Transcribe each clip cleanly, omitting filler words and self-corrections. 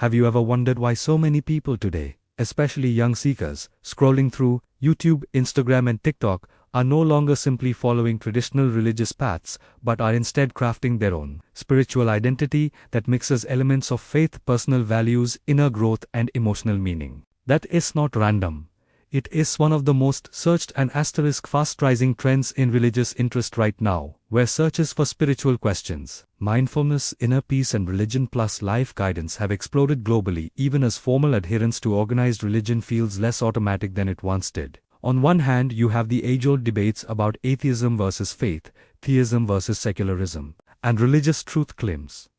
Have you ever wondered why so many people today, especially young seekers, scrolling through YouTube, Instagram, and TikTok, are no longer simply following traditional religious paths, but are instead crafting their own spiritual identity that mixes elements of faith, personal values, inner growth, and emotional meaning? That is not random. It is one of the most searched and fast-rising trends in religious interest right now, where searches for spiritual questions, mindfulness, inner peace, and religion plus life guidance have exploded globally, even as formal adherence to organized religion feels less automatic than it once did. On one hand, you have the age-old debates about atheism versus faith, theism versus secularism, and religious truth claims.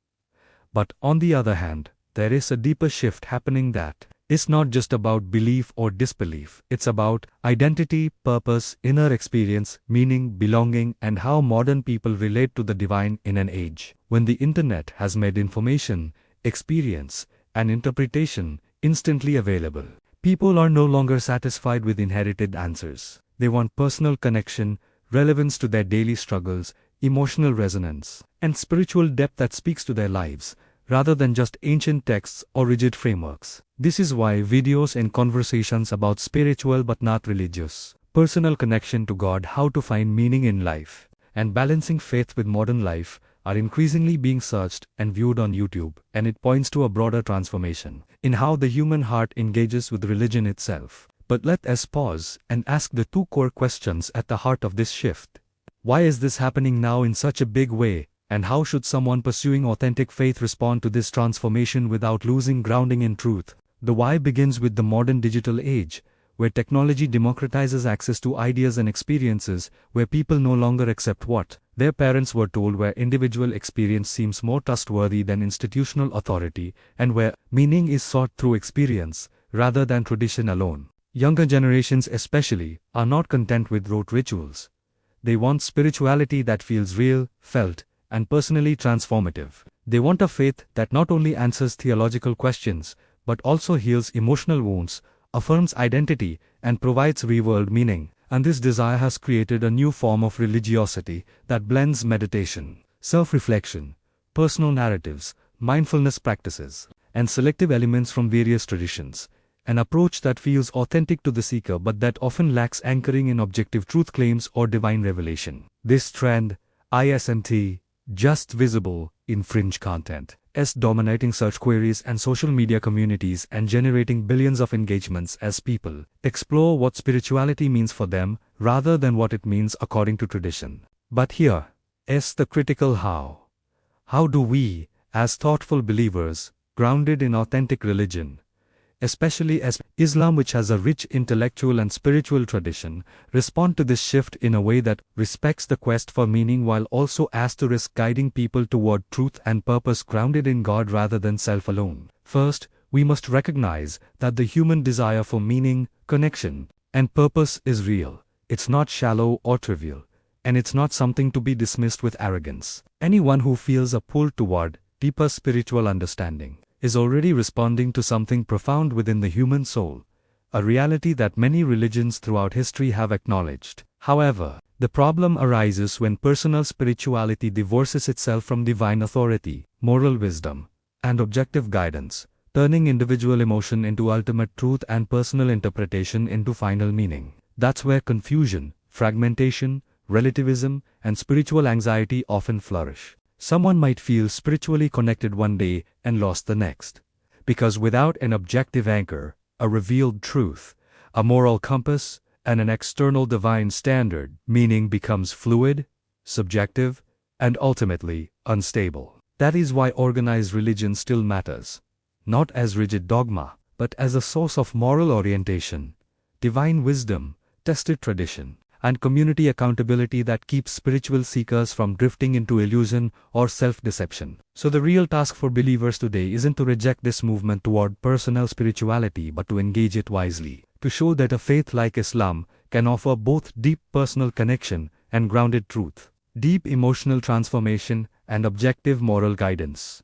But on the other hand, there is a deeper shift happening that it's not just about belief or disbelief, it's about identity, purpose, inner experience, meaning, belonging, and how modern people relate to the divine in an age when the internet has made information, experience, and interpretation instantly available. People are no longer satisfied with inherited answers. They want personal connection, relevance to their daily struggles, emotional resonance, and spiritual depth that speaks to their lives, rather than just ancient texts or rigid frameworks. This is why videos and conversations about spiritual but not religious, personal connection to God, how to find meaning in life, and balancing faith with modern life are increasingly being searched and viewed on YouTube, and it points to a broader transformation in how the human heart engages with religion itself. But let us pause and ask the two core questions at the heart of this shift. Why is this happening now in such a big way? And how should someone pursuing authentic faith respond to this transformation without losing grounding in truth? The why begins with the modern digital age, where technology democratizes access to ideas and experiences, where people no longer accept what their parents were told, where individual experience seems more trustworthy than institutional authority, and where meaning is sought through experience rather than tradition alone. Younger generations especially are not content with rote rituals. They want spirituality that feels real, felt, and personally transformative. They want a faith that not only answers theological questions, but also heals emotional wounds, affirms identity, and provides real-world meaning. And this desire has created a new form of religiosity that blends meditation, self-reflection, personal narratives, mindfulness practices, and selective elements from various traditions. An approach that feels authentic to the seeker but that often lacks anchoring in objective truth claims or divine revelation. This trend, isn't just visible in fringe content, is dominating search queries and social media communities and generating billions of engagements as people explore what spirituality means for them rather than what it means according to tradition. But here is the critical how. How do we, as thoughtful believers, grounded in authentic religion, especially as Islam, which has a rich intellectual and spiritual tradition, respond to this shift in a way that respects the quest for meaning while also guiding people toward truth and purpose grounded in God rather than self alone? First, we must recognize that the human desire for meaning, connection, and purpose is real. It's not shallow or trivial, and it's not something to be dismissed with arrogance. Anyone who feels a pull toward deeper spiritual understanding is already responding to something profound within the human soul, a reality that many religions throughout history have acknowledged. However, the problem arises when personal spirituality divorces itself from divine authority, moral wisdom, and objective guidance, turning individual emotion into ultimate truth and personal interpretation into final meaning. That's where confusion, fragmentation, relativism, and spiritual anxiety often flourish. Someone might feel spiritually connected one day and lost the next, because without an objective anchor, a revealed truth, a moral compass, and an external divine standard, meaning becomes fluid, subjective, and ultimately unstable. That is why organized religion still matters, not as rigid dogma, but as a source of moral orientation, divine wisdom, tested tradition, and community accountability that keeps spiritual seekers from drifting into illusion or self-deception. So the real task for believers today isn't to reject this movement toward personal spirituality but to engage it wisely, to show that a faith like Islam can offer both deep personal connection and grounded truth, deep emotional transformation and objective moral guidance,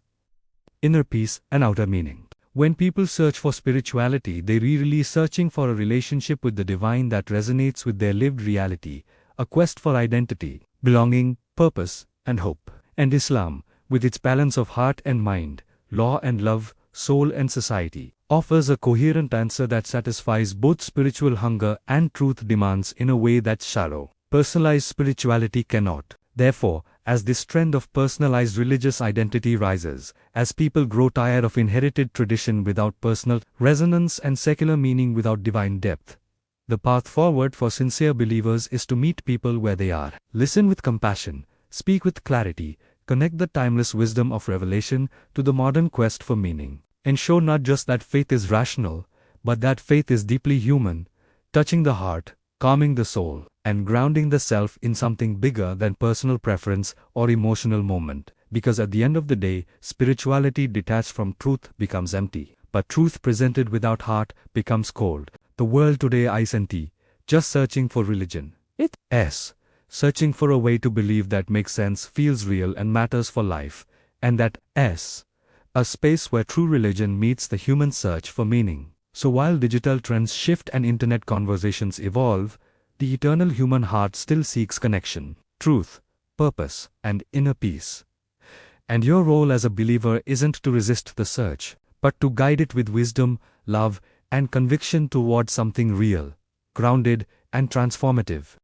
inner peace and outer meaning. When people search for spirituality, they're really searching for a relationship with the divine that resonates with their lived reality, a quest for identity, belonging, purpose, and hope. And Islam, with its balance of heart and mind, law and love, soul and society, offers a coherent answer that satisfies both spiritual hunger and truth demands in a way that's shallow. Personalized spirituality cannot. Therefore, as this trend of personalized religious identity rises, as people grow tired of inherited tradition without personal resonance and secular meaning without divine depth, the path forward for sincere believers is to meet people where they are, listen with compassion, speak with clarity, connect the timeless wisdom of revelation to the modern quest for meaning. Ensure not just that faith is rational, but that faith is deeply human, touching the heart, calming the soul, and grounding the self in something bigger than personal preference or emotional moment. Because at the end of the day, spirituality detached from truth becomes empty, but truth presented without heart becomes cold. The world today isn't just searching for religion. It's searching for a way to believe that makes sense, feels real, and matters for life. And that is a space where true religion meets the human search for meaning. So while digital trends shift and internet conversations evolve, the eternal human heart still seeks connection, truth, purpose, and inner peace. And your role as a believer isn't to resist the search, but to guide it with wisdom, love, and conviction toward something real, grounded, and transformative.